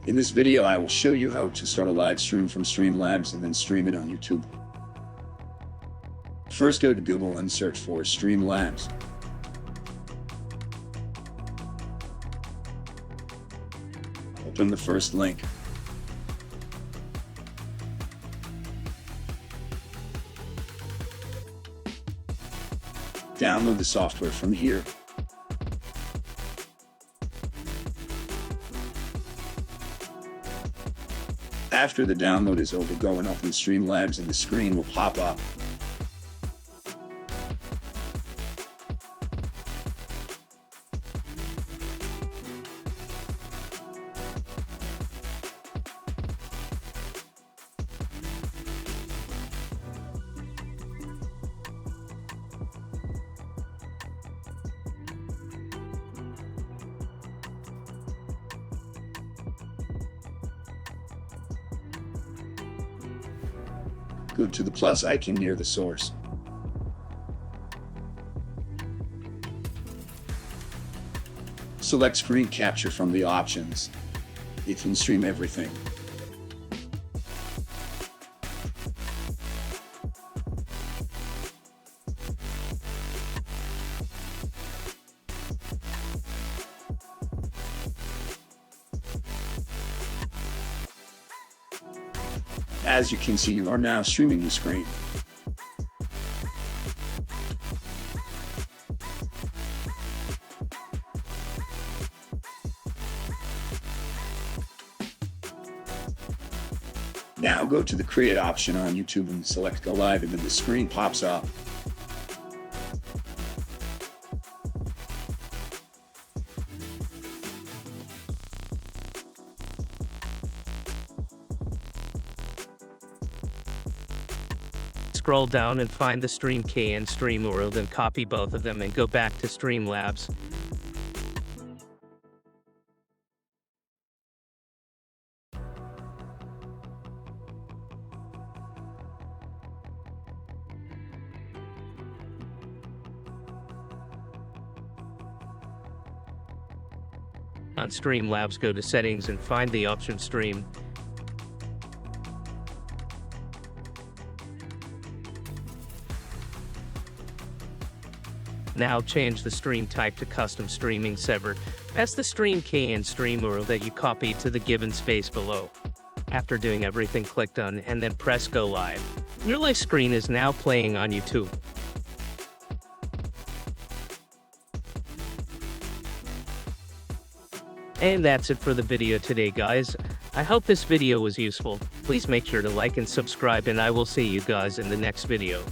In this video, I will show you how to start a live stream from Streamlabs and then stream it on YouTube. First, go to Google and search for Streamlabs. Open the first link. Download the software from here. After the download is over, go and open Streamlabs and the screen will pop up. Go to the plus icon near the source. Select screen capture from the options. It can stream everything. As you can see, you are now streaming the screen. Now go to the create option on YouTube and select go live, and then the screen pops up. Scroll down and find the Stream key and Stream URL, and copy both of them and go back to Streamlabs. On Streamlabs, go to Settings and find the option Stream. Now change the stream type to custom streaming server. Pass the Stream key and Stream URL that you copied to the given space below. After doing everything, click Done and then press Go Live. Your live screen is now playing on YouTube. And that's it for the video today, guys. I hope this video was useful. Please make sure to like and subscribe, and I will see you guys in the next video.